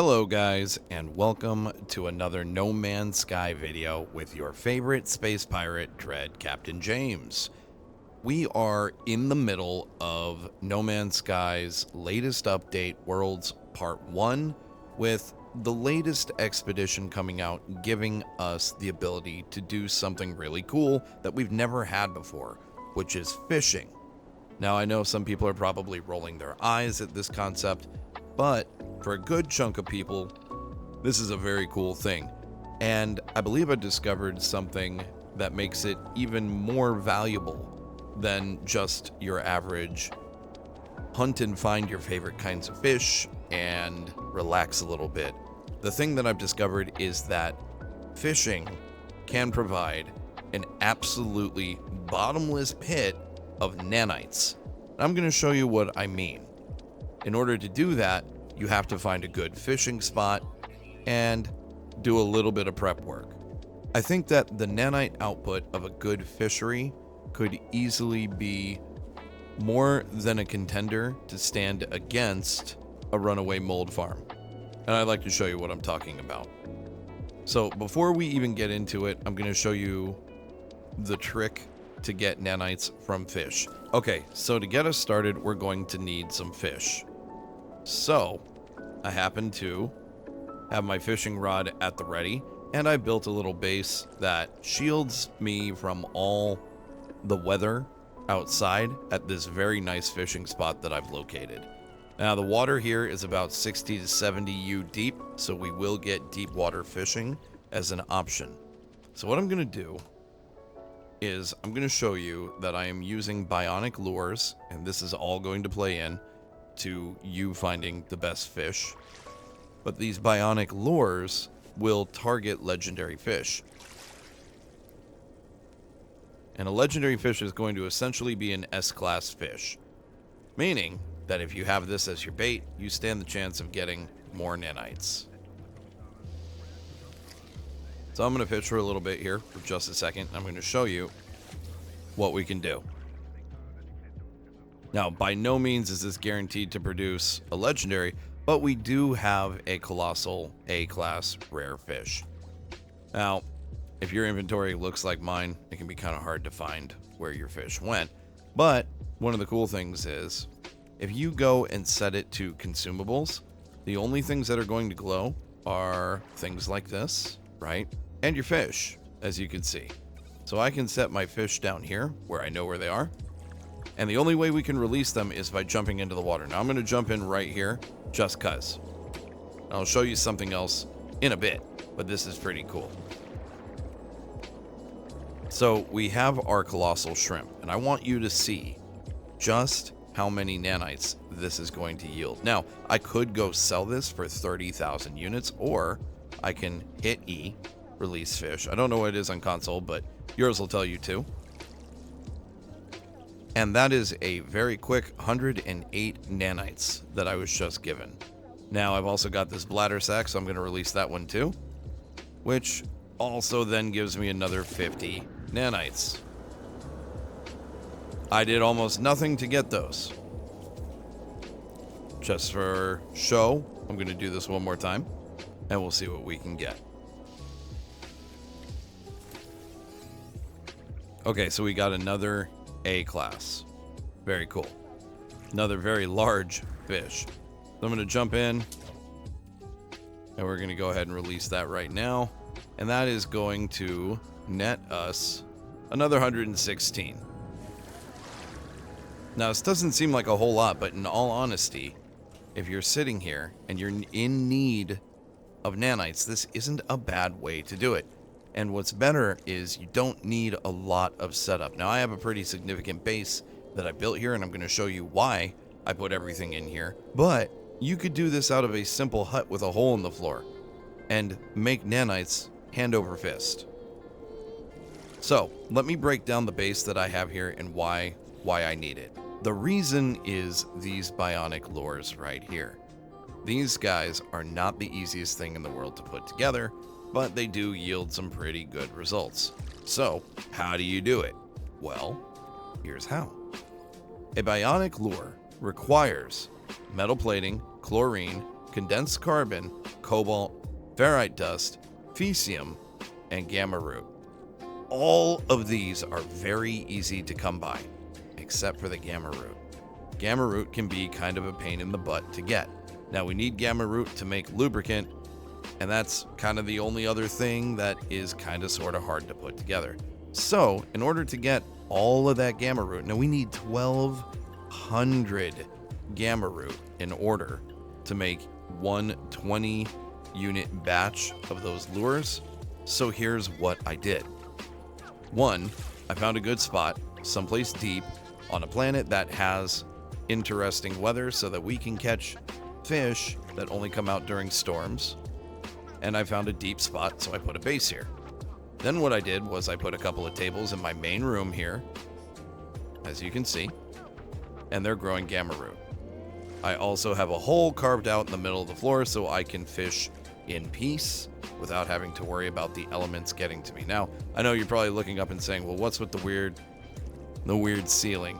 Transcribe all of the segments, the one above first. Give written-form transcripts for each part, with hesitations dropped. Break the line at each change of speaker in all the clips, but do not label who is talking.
Hello guys, and welcome to another No Man's Sky video with your favorite space pirate, Dread Captain James. We are in the middle of No Man's Sky's latest update, Worlds Part 1, with the latest expedition coming out, giving us the ability to do something really cool that we've never had before, which is fishing. Now, I know some people are probably rolling their eyes at this concept, but for a good chunk of people, this is a very cool thing. And I believe I discovered something that makes it even more valuable than just your average hunt and find your favorite kinds of fish and relax a little bit. The thing that I've discovered is that fishing can provide an absolutely bottomless pit of nanites. I'm going to show you what I mean. In order to do that, you have to find a good fishing spot and do a little bit of prep work. I think that the nanite output of a good fishery could easily be more than a contender to stand against a runaway mold farm. And I'd like to show you what I'm talking about. So before we even get into it, I'm going to show you the trick to get nanites from fish. Okay, so to get us started, we're going to need some fish. So I happen to have my fishing rod at the ready, and I built a little base that shields me from all the weather outside at this very nice fishing spot that I've located. Now, the water here is about 60 to 70 U deep, so we will get deep water fishing as an option. So what I'm going to do is I'm going to show you that I am using bionic lures, and this is all going to play in to you finding the best fish. But these bionic lures will target legendary fish. And a legendary fish is going to essentially be an S-class fish, meaning that if you have this as your bait, you stand the chance of getting more nanites. So I'm going to fish for a little bit here for just a second. I'm going to show you what we can do. Now, by no means is this guaranteed to produce a legendary, but we do have a colossal A-class rare fish. Now, if your inventory looks like mine, it can be kind of hard to find where your fish went. But one of the cool things is, if you go and set it to consumables, the only things that are going to glow are things like this, right? And your fish, as you can see. So I can set my fish down here where I know where they are. And the only way we can release them is by jumping into the water. Now I'm going to jump in right here just cuz. I'll show you something else in a bit, but this is pretty cool. So we have our colossal shrimp, and I want you to see just how many nanites this is going to yield. Now, I could go sell this for 30,000 units, or I can hit E, release fish. I don't know what it is on console, but yours will tell you too. And that is a very quick 108 nanites that I was just given. Now, I've also got this bladder sack, so I'm going to release that one too, which also then gives me another 50 nanites. I did almost nothing to get those. Just for show, I'm going to do this one more time, and we'll see what we can get. Okay, so we got another A-class. Very cool. Another very large fish. So I'm going to jump in, and we're going to go ahead and release that right now. And that is going to net us another 116. Now, this doesn't seem like a whole lot, but in all honesty, if you're sitting here and you're in need of nanites, this isn't a bad way to do it. And what's better is you don't need a lot of setup. Now, I have a pretty significant base that I built here, and I'm going to show you why I put everything in here. But you could do this out of a simple hut with a hole in the floor and make nanites hand over fist. So let me break down the base that I have here and why I need it. The reason is these bionic lures right here. These guys are not the easiest thing in the world to put together, but they do yield some pretty good results. So how do you do it? Well, here's how. A bionic lure requires metal plating, chlorine, condensed carbon, cobalt, ferrite dust, fecium, and gamma root. All of these are very easy to come by, except for the gamma root. Gamma root can be kind of a pain in the butt to get. Now we need gamma root to make lubricant, and that's kind of the only other thing that is kind of sort of hard to put together. So in order to get all of that gamma root, now we need 1,200 gamma root in order to make one 20 unit batch of those lures. So here's what I did. One, I found a good spot, someplace deep on a planet that has interesting weather so that we can catch fish that only come out during storms. And I found a deep spot, so I put a base here. Then what I did was I put a couple of tables in my main room here, as you can see, and they're growing gamma root. I also have a hole carved out in the middle of the floor so I can fish in peace without having to worry about the elements getting to me. Now, I know you're probably looking up and saying, well, what's with the weird ceiling?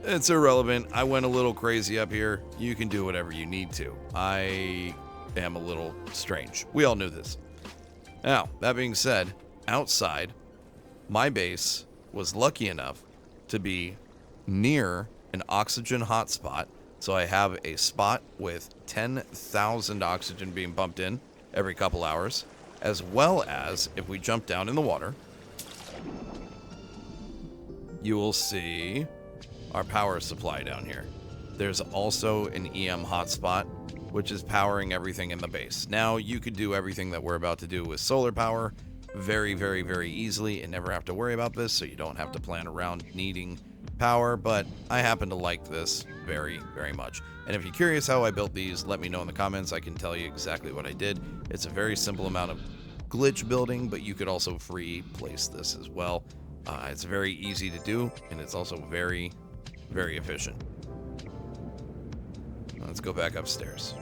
It's irrelevant. I went a little crazy up here. You can do whatever you need to. I am a little strange. We all knew this. Now, that being said, outside, my base was lucky enough to be near an oxygen hotspot. So I have a spot with 10,000 oxygen being pumped in every couple hours, as well as if we jump down in the water, you will see our power supply down here. There's also an EM hotspot, which is powering everything in the base. Now, you could do everything that we're about to do with solar power very, very, very easily and never have to worry about this, so you don't have to plan around needing power, but I happen to like this very, very much. And if you're curious how I built these, let me know in the comments. I can tell you exactly what I did. It's a very simple amount of glitch building, but you could also free place this as well. It's very easy to do, and it's also very, very efficient. Let's go back upstairs.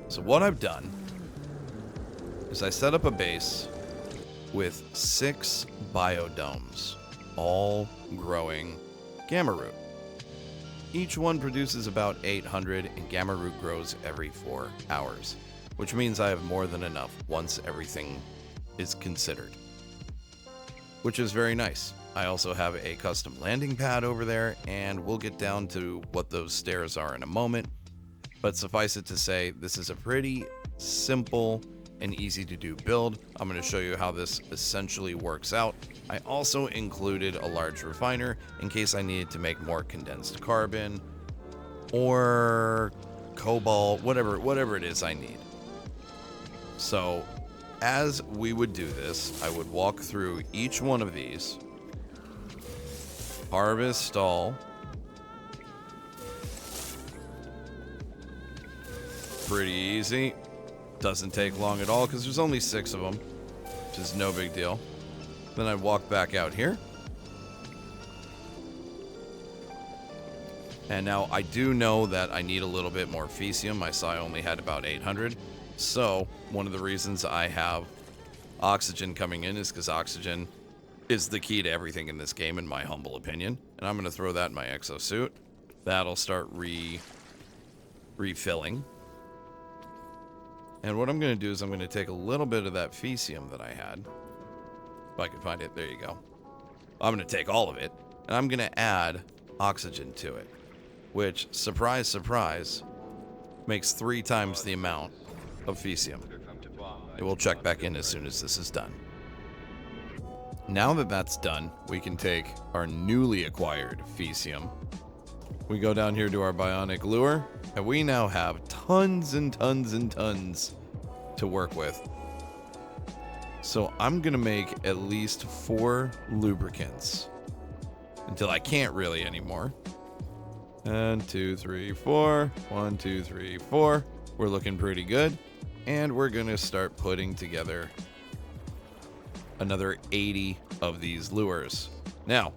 So what I've done is I set up a base with 6 biodomes, all growing gamma root. Each one produces about 800, and gamma root grows every 4 hours, which means I have more than enough once everything is considered, which is very nice. I also have a custom landing pad over there, and we'll get down to what those stairs are in a moment. But suffice it to say, this is a pretty simple and easy to do build. I'm going to show you how this essentially works out. I also included a large refiner in case I needed to make more condensed carbon or cobalt, whatever it is I need. So as we would do this, I would walk through each one of these, harvest all, pretty easy. Doesn't take long at all because there's only 6 of them, which is no big deal. Then I walk back out here. And now I do know that I need a little bit more fecium. I saw I only had about 800. So one of the reasons I have oxygen coming in is because oxygen is the key to everything in this game, in my humble opinion. And I'm going to throw that in my exosuit. That'll start refilling. And what I'm going to do is I'm going to take a little bit of that fecium that I had. If I can find it, there you go. I'm going to take all of it, and I'm going to add oxygen to it, which, surprise, surprise, makes 3 times the amount of fecium. And we'll check back in as soon as this is done. Now that that's done, we can take our newly acquired fecium. We go down here to our bionic lure, and we now have tons and tons and tons to work with. So I'm going to make at least 4 lubricants until I can't really anymore. 1, 2, 3, 4. 1, 2, 3, 4. We're looking pretty good. And we're going to start putting together another 80 of these lures. Now,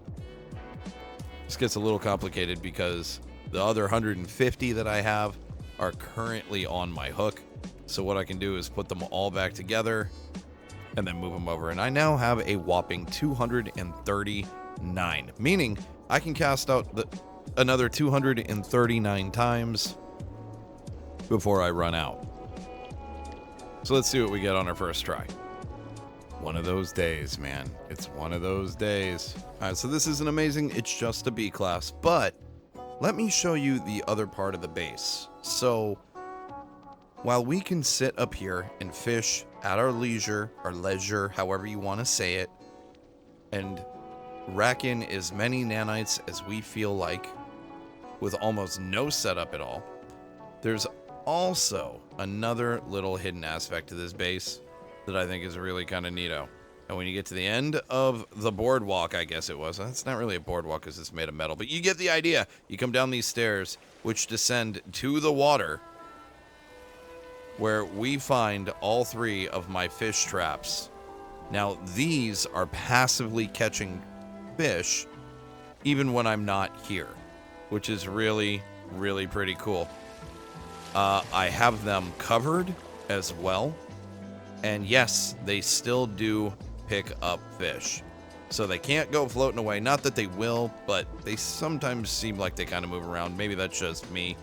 this gets a little complicated because the other 150 that I have are currently on my hook. So what I can do is put them all back together and then move them over. And I now have a whopping 239, meaning I can cast out another 239 times before I run out. So let's see what we get on our first try. One of those days, man. It's one of those days. All right, so this isn't amazing. It's just a B class, but let me show you the other part of the base. So while we can sit up here and fish at our leisure, however you want to say it, and rack in as many nanites as we feel like with almost no setup at all, there's also another little hidden aspect to this base that I think is really kind of neato. And when you get to the end of the boardwalk, I guess it was. It's not really a boardwalk because it's made of metal, but you get the idea. You come down these stairs, which descend to the water, where we find all 3 of my fish traps. Now, these are passively catching fish even when I'm not here, which is really, really pretty cool. I have them covered as well. And yes, they still do pick up fish. So they can't go floating away. Not that they will, but they sometimes seem like they kind of move around. Maybe that's just me.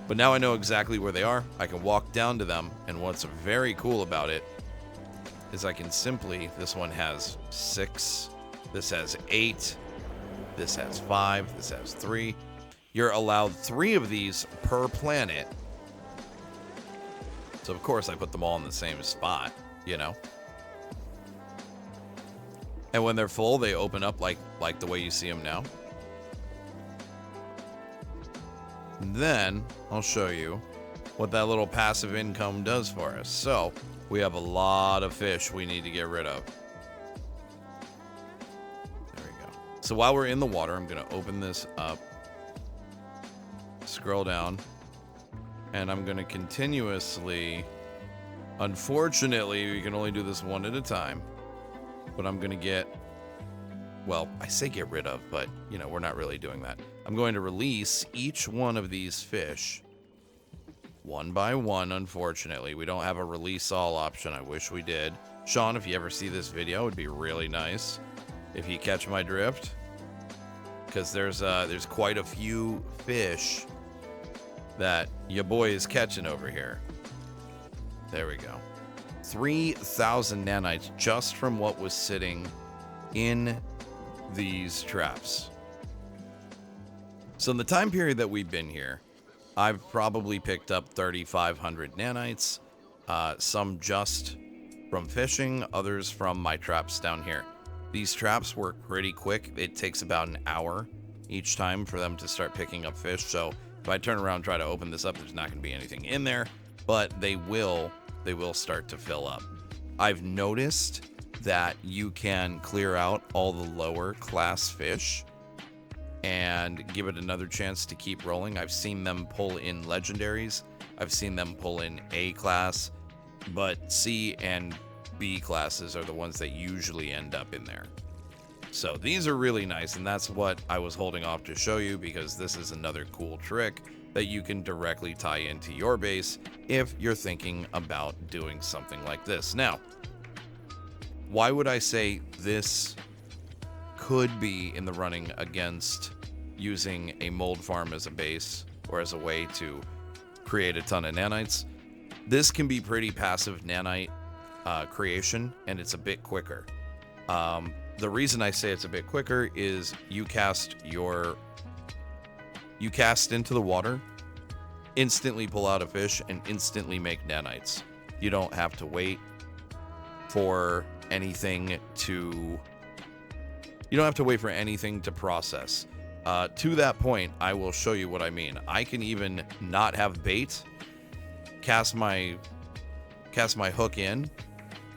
But now I know exactly where they are. I can walk down to them. And what's very cool about it is I can simply, this one has 6, this has 8, this has 5, this has 3. You're allowed 3 of these per planet. So, of course, I put them all in the same spot, you know. And when they're full, they open up like the way you see them now. And then I'll show you what that little passive income does for us. So, we have a lot of fish we need to get rid of. There we go. So, while we're in the water, I'm going to open this up. Scroll down. And I'm going to continuously, unfortunately, you can only do this one at a time, but I'm going to get, well, I say get rid of, but, you know, we're not really doing that. I'm going to release each one of these fish, one by one, unfortunately. We don't have a release all option. I wish we did. Sean, if you ever see this video, it would be really nice if you catch my drift, because there's quite a few fish that your boy is catching over here. There we go. 3,000 nanites just from what was sitting in these traps. So in the time period that we've been here, I've probably picked up 3,500 nanites, some just from fishing, others from my traps down here. These traps work pretty quick. It takes about an hour each time for them to start picking up fish. So if I turn around and try to open this up, there's not going to be anything in there, but they will start to fill up. I've noticed that you can clear out all the lower class fish and give it another chance to keep rolling. I've seen them pull in legendaries. I've seen them pull in A class, but C and B classes are the ones that usually end up in there. So these are really nice, and that's what I was holding off to show you, because this is another cool trick that you can directly tie into your base if you're thinking about doing something like this. Now, why would I say this could be in the running against using a mold farm as a base or as a way to create a ton of nanites? This can be pretty passive nanite creation, and it's a bit quicker. The reason I say it's a bit quicker is you cast into the water, instantly pull out a fish, and instantly make nanites. You don't have to wait for anything to process. To that point, I will show you what I mean. I can even not have bait, cast my hook in,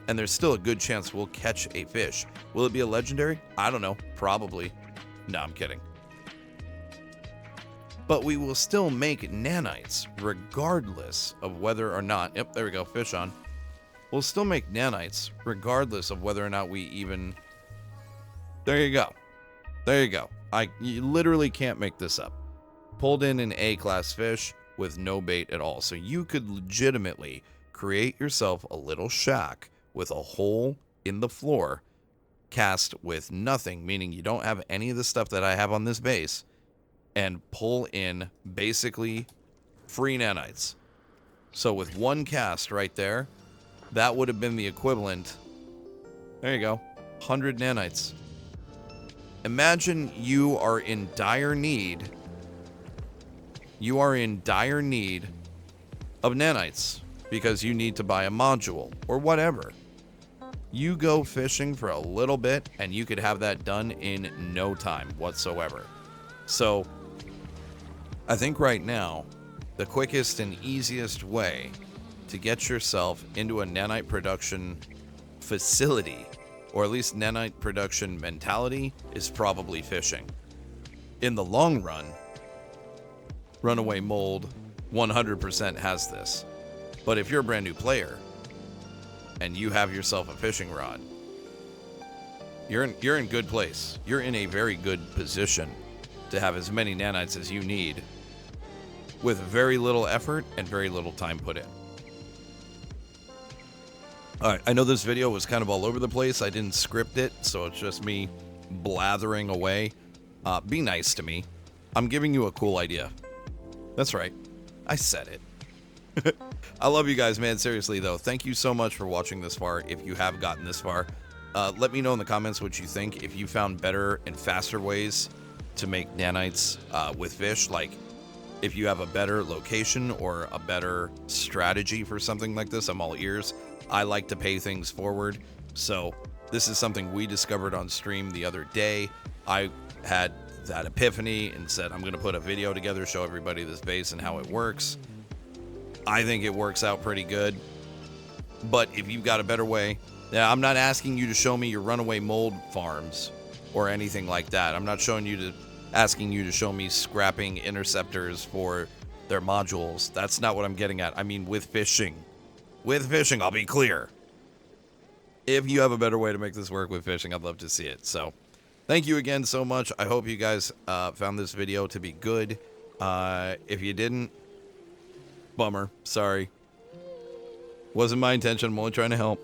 and there's still a good chance we'll catch a fish. Will it be a legendary? I don't know. Probably. No, I'm kidding. But we will still make nanites regardless of whether or not... Yep, there we go. Fish on. We'll still make nanites regardless of whether or not we even... There you go. There you go. You literally can't make this up. Pulled in an A-class fish with no bait at all. So you could legitimately create yourself a little shack with a hole in the floor, cast with nothing, meaning you don't have any of the stuff that I have on this base, and pull in basically free nanites. So with one cast right there, that would have been the equivalent. There you go. 100 nanites. Imagine you are in dire need. You are in dire need of nanites because you need to buy a module or whatever. You go fishing for a little bit and you could have that done in no time whatsoever. So I think right now, the quickest and easiest way to get yourself into a nanite production facility, or at least nanite production mentality, is probably fishing. In the long run, Runaway Mold 100% has this. But if you're a brand new player and you have yourself a fishing rod, you're in good place. You're in a very good position to have as many nanites as you need with very little effort and very little time put in. All right, I know this video was kind of all over the place. I didn't script it, so it's just me blathering away. Be nice to me. I'm giving you a cool idea. That's right. I said it. I love you guys, man. Seriously, though, thank you so much for watching this far. If you have gotten this far, let me know in the comments what you think. If you found better and faster ways to make nanites with fish, like if you have a better location or a better strategy for something like this, I'm all ears. I like to pay things forward. So this is something we discovered on stream the other day. I had that epiphany and said, I'm going to put a video together, show everybody this base and how it works. I think it works out pretty good. But if you've got a better way, now I'm not asking you to show me your runaway mold farms or anything like that. I'm not asking you to show me scrapping interceptors for their modules. That's not what I'm getting at. I mean, with fishing. With fishing, I'll be clear. If you have a better way to make this work with fishing, I'd love to see it. So thank you again so much. I hope you guys found this video to be good. If you didn't, bummer. Sorry. Wasn't my intention. I'm only trying to help.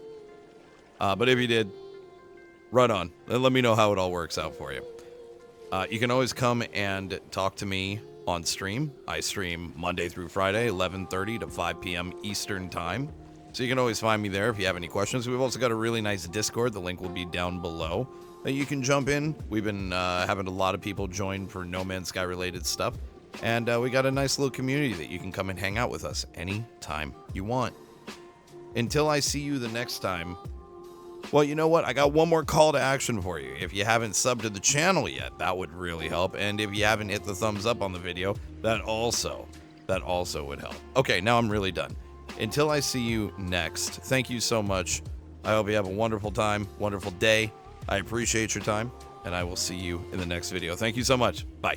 But if you did, right on. And let me know how it all works out for you. You can always come and talk to me on stream. I stream Monday through Friday, 11:30 to 5 p.m. Eastern Time. So you can always find me there if you have any questions. We've also got a really nice Discord. The link will be down below. You can jump in. We've been having a lot of people join for No Man's Sky related stuff. And we got a nice little community that you can come and hang out with us anytime you want. Until I see you the next time. Well, you know what? I got one more call to action for you. If you haven't subbed to the channel yet, that would really help. And if you haven't hit the thumbs up on the video, that also would help. Okay, now I'm really done. Until I see you next, thank you so much. I hope you have a wonderful time, wonderful day. I appreciate your time, and I will see you in the next video. Thank you so much. Bye.